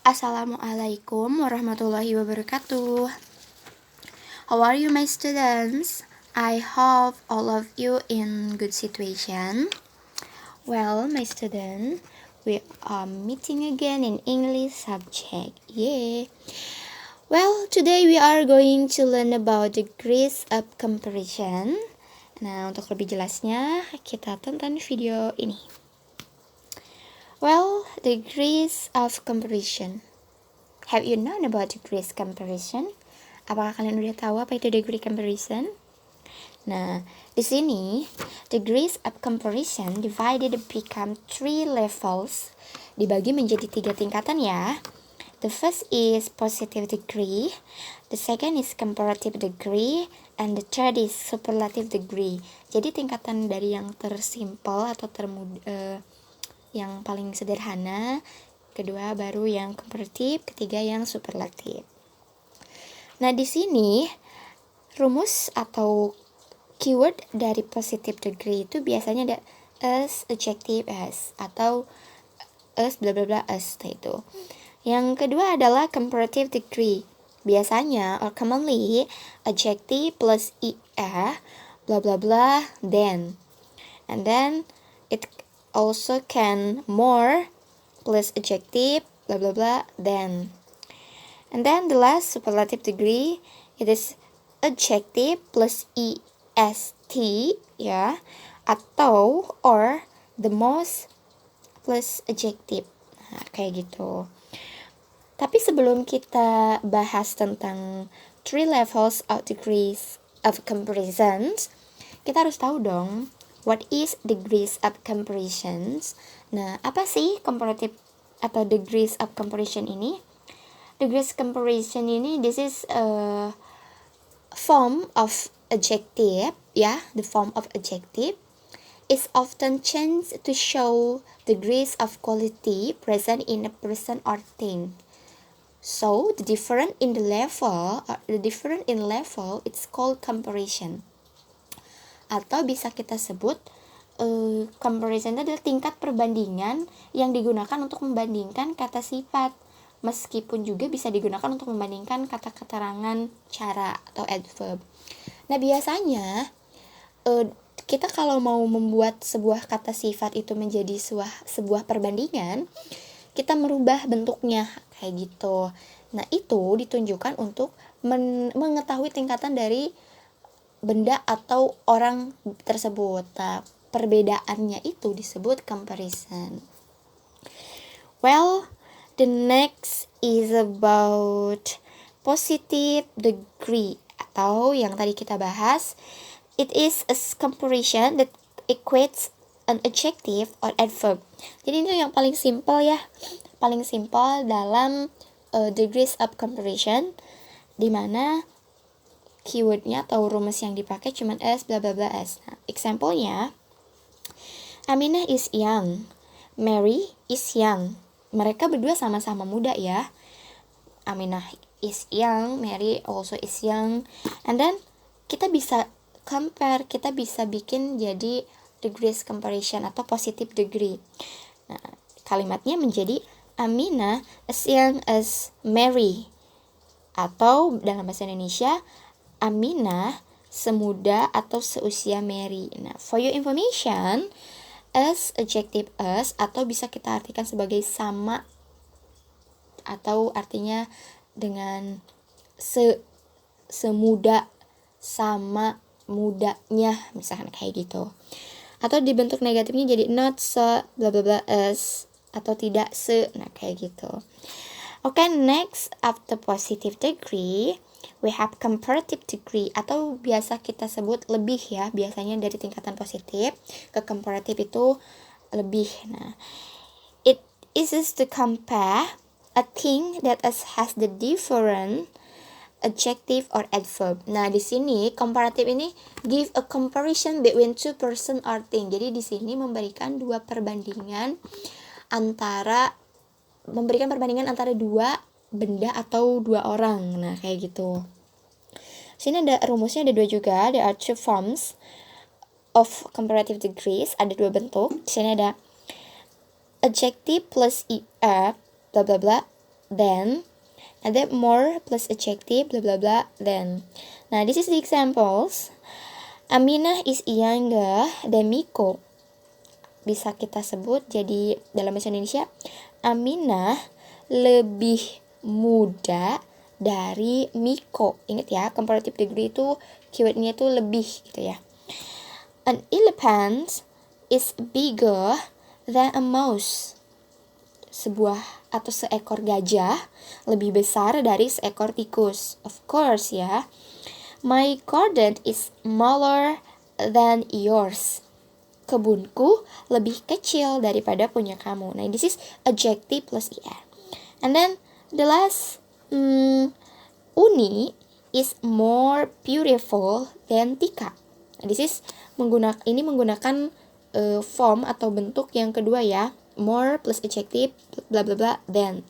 Assalamualaikum warahmatullahi wabarakatuh. How are you, my students? I hope all of you in good situation. Well, my student, we are meeting again in English subject. Yay! Well, today we are going to learn about degrees of comparison. Nah, untuk lebih jelasnya, kita tonton video ini. Well, degrees of comparison. Have you known about degrees comparison? Apakah kalian udah tahu apa itu degree comparison? Nah, di sini degrees of comparison divided become 3 levels. Dibagi menjadi 3 tingkatan ya. The first is positive degree, the second is comparative degree, and the third is superlative degree. Jadi tingkatan dari yang tersimpel atau yang paling sederhana, kedua baru yang komparatif, ketiga yang superlatif. Nah, di sini rumus atau keyword dari positive degree itu biasanya ada as, adjective as, atau as bla bla bla as itu. Yang kedua adalah comparative degree. Biasanya or commonly adjective plus er bla bla bla then. And then it also can more plus adjective bla bla bla then. And then the last superlative degree, it is adjective plus est ya, atau or the most plus adjective. Nah, kayak gitu. Tapi sebelum kita bahas tentang 3 levels of degrees of comparisons, kita harus tahu dong what is degrees of comparisons. Nah, apa sih comparative atau degrees of comparison ini? Degrees comparison ini, this is a form of adjective, ya, the form of adjective is often changed to show degrees of quality present in a person or thing. So, the difference in level, it's called comparison. Atau bisa kita sebut comparison itu adalah tingkat perbandingan yang digunakan untuk membandingkan kata sifat, meskipun juga bisa digunakan untuk membandingkan kata keterangan cara atau adverb. Nah, biasanya kita kalau mau membuat sebuah kata sifat itu menjadi sebuah perbandingan, kita merubah bentuknya kayak gitu. Nah, itu ditunjukkan untuk mengetahui tingkatan dari benda atau orang tersebut. Nah, perbedaannya itu disebut comparison. Well, the next is about positive degree, atau yang tadi kita bahas, it is a comparison that equates an adjective or adverb. Jadi itu yang paling simple ya, paling simple dalam degrees of comparison, di mana keywordnya atau rumus yang dipakai cuman as bla bla bla as. Nah, example-nya, Aminah is young, Mary is young. Mereka berdua sama-sama muda ya. Aminah is young, Mary also is young. And then kita bisa compare, kita bisa bikin jadi degrees comparison atau positive degree. Nah, kalimatnya menjadi Aminah as young as Mary. Atau dalam bahasa Indonesia, Aminah semuda atau seusia Mary. Nah, for your information, as adjective as atau bisa kita artikan sebagai sama, atau artinya dengan semuda, sama mudanya, misalkan kayak gitu. Atau dibentuk negatifnya jadi not so bla bla bla as, atau tidak se, nah kayak gitu. Okay, next after positive degree, we have comparative degree, atau biasa kita sebut lebih ya, biasanya dari tingkatan positif ke comparative itu lebih. Nah, it is to compare a thing that has the different adjective or adverb. Nah, di sini comparative ini give a comparison between two person or thing. Jadi di sini memberikan perbandingan antara dua benda atau dua orang. Nah, kayak gitu. Sini ada rumusnya, ada 2 juga. There are 2 forms of comparative degrees. Ada 2 bentuk. Di sini ada adjective plus er bla bla bla than. Ada more plus adjective, blah blah blah, than. Nah, this is the examples. Aminah is younger than Miko. Bisa kita sebut jadi dalam bahasa Indonesia, Aminah lebih muda dari Miko. Ingat ya, comparative degree itu keywordnya itu lebih gitu ya. An elephant is bigger than a mouse. Seekor gajah lebih besar dari seekor tikus. Of course ya. My garden is smaller than yours. Kebunku lebih kecil daripada punya kamu. Nah, this is adjective plus er. And then the last, Uni is more beautiful than Tika. Nah, this is menggunakan form atau bentuk yang kedua ya. More plus adjective bla bla bla than.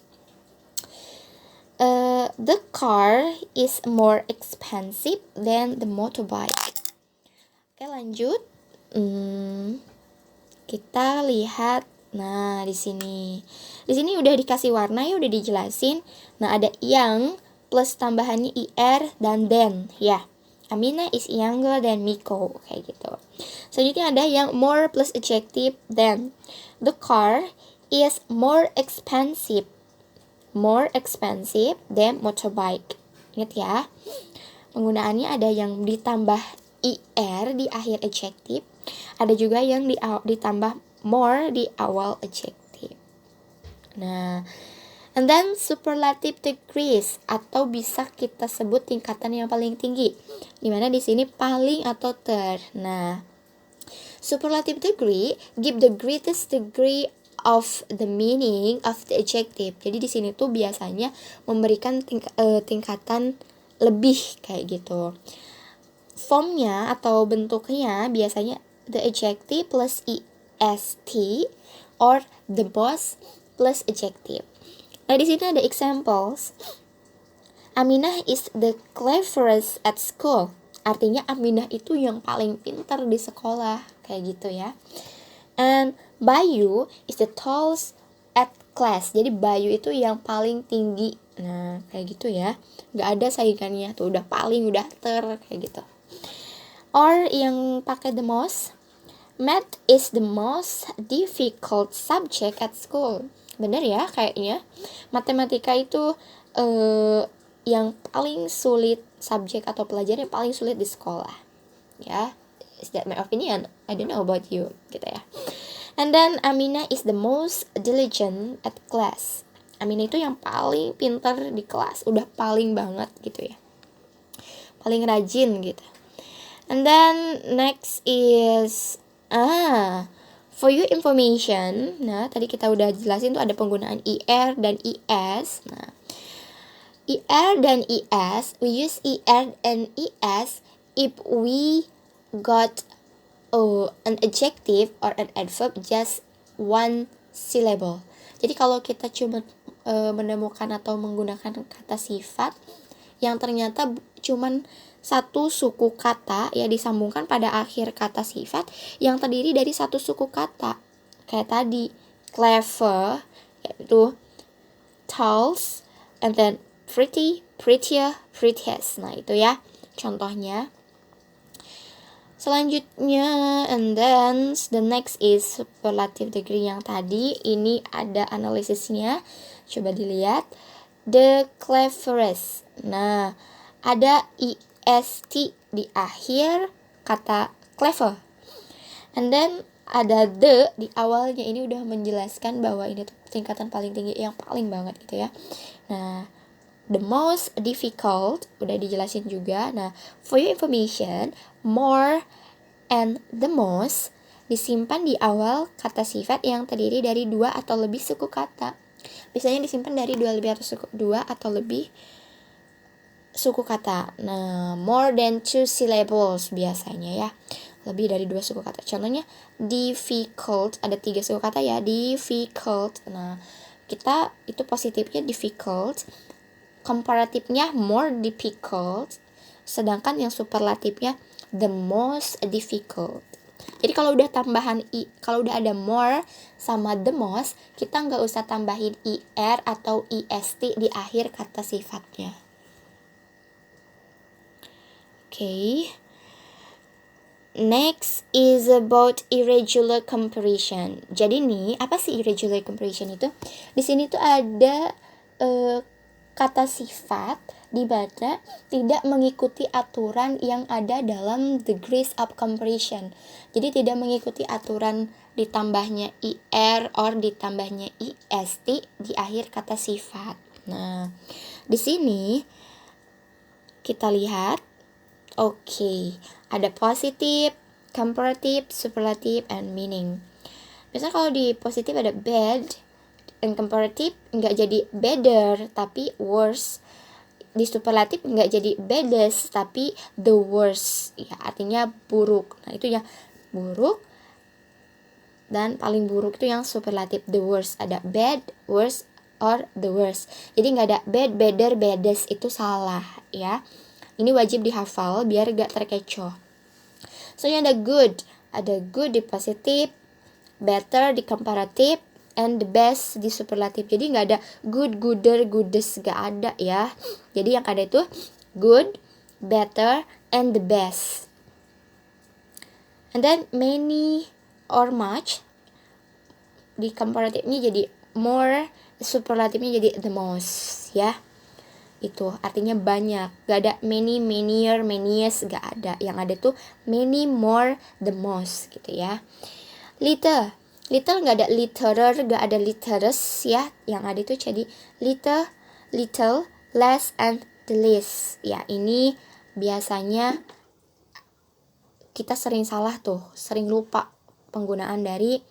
The car is more expensive than the motorbike. Oke, lanjut. Kita lihat. Nah, di sini udah dikasih warna ya, udah dijelasin. Nah, ada yang plus tambahannya er dan then ya. Aminah is younger than Miko, kayak gitu. Selanjutnya ada yang more plus adjective than. The car is more expensive than motorbike. Ingat ya, penggunaannya ada yang ditambah er di akhir adjective, ada juga yang ditambah more di awal adjective. Nah, and then superlative degrees, atau bisa kita sebut tingkatan yang paling tinggi, dimana di sini paling atau ter. Nah, superlative degree give the greatest degree of the meaning of the adjective. Jadi di sini tuh biasanya memberikan tingkatan lebih kayak gitu. Formnya atau bentuknya biasanya the adjective plus est or the boss plus adjective. Nah, di sini ada examples. Aminah is the cleverest at school. Artinya Aminah itu yang paling pintar di sekolah, kayak gitu ya. And Bayu is the tallest at class. Jadi Bayu itu yang paling tinggi. Nah, kayak gitu ya. Gak ada saingannya tuh, udah paling, udah kayak gitu. Or yang pakai the most, math is the most difficult subject at school. Bener ya kayaknya. Matematika itu yang paling sulit subjek atau pelajaran yang paling sulit di sekolah. Ya, is that my opinion? I don't know about you, gitu ya. And then Aminah is the most diligent at class. Aminah itu yang paling pintar di kelas, udah paling banget gitu ya. Paling rajin gitu. And then next is for your information. Nah, tadi kita udah jelasin tuh ada penggunaan er dan es. Nah, er dan es, we use er and es if we got an adjective or an adverb just one syllable. Jadi kalau kita cuma menemukan atau menggunakan kata sifat yang ternyata cuman satu suku kata ya disambungkan pada akhir kata sifat yang terdiri dari satu suku kata. Kayak tadi, clever, yaitu tall, and then pretty, prettier, prettiest. Nah, itu ya contohnya. Selanjutnya, and then the next is superlative degree yang tadi. Ini ada analisisnya. Coba dilihat. The cleverest. Nah, ada est di akhir kata clever. And then ada the di awalnya. Ini udah menjelaskan bahwa ini tuh tingkatan paling tinggi, yang paling banget gitu ya. Nah, the most difficult udah dijelasin juga. Nah, for your information, more and the most disimpan di awal kata sifat yang terdiri dari dua atau lebih suku kata. Biasanya disimpan dari dua atau lebih suku kata. Nah, more than 2 syllables biasanya ya. Lebih dari 2 suku kata. Contohnya difficult, ada 3 suku kata ya, difficult. Nah, kita itu positifnya difficult, komparatifnya more difficult, sedangkan yang superlatifnya the most difficult. Jadi kalau udah kalau udah ada more sama the most, kita nggak usah tambahin er atau est di akhir kata sifatnya. Okay. Next is about irregular comparison. Jadi nih, apa sih irregular comparison itu? Di sini tuh ada kata sifat di mana tidak mengikuti aturan yang ada dalam degrees of comparison. Jadi tidak mengikuti aturan ditambahnya er or ditambahnya est di akhir kata sifat. Nah, di sini kita lihat, oke, ada positif, comparative, superlative, and meaning. Misalnya kalau di positif ada bad, dan comparative nggak jadi better tapi worse. Di superlatif nggak jadi baddest tapi the worst, ya artinya buruk. Nah itu ya buruk, dan paling buruk itu yang superlatif, the worst. Ada bad, worst, or the worst. Jadi nggak ada bad, better, baddest, itu salah ya. Ini wajib dihafal biar gak terkecoh. Soalnya ada good di positif, better di comparative, and the best di superlatif. Jadi nggak ada good, gooder, goodest, gak ada ya. Jadi yang ada itu good, better, and the best. And then many or much di comparatifnya jadi more, superlatifnya jadi the most ya. Itu artinya banyak, gak ada many, manier, maniest, gak ada. Yang ada tuh many, more, the most gitu ya. Little gak ada literer, gak ada literous ya. Yang ada itu jadi little, less, and the least ya. Ini biasanya kita sering salah tuh, sering lupa penggunaan dari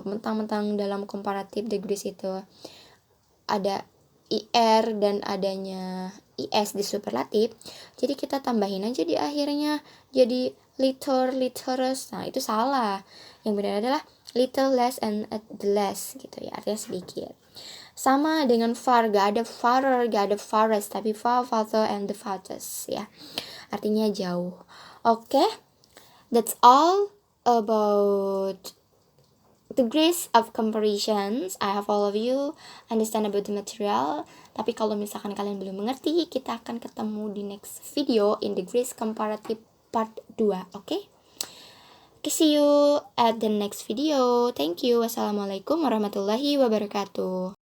mentang-mentang dalam comparative degrees itu ada ir dan adanya is di superlatif, jadi kita tambahin aja di akhirnya jadi literous. Nah itu salah. Yang benar adalah little, less, and the less gitu ya, artinya sedikit. Sama dengan far, gak ada farther, gak ada farthest, tapi far, farther, and the farthest ya, artinya jauh. Okay, that's all about degrees of comparisons. I have all of you understand about the material. Tapi kalau misalkan kalian belum mengerti, kita akan ketemu di next video in degrees comparative part 2. Okay, see you at the next video. Thank you. Wassalamualaikum warahmatullahi wabarakatuh.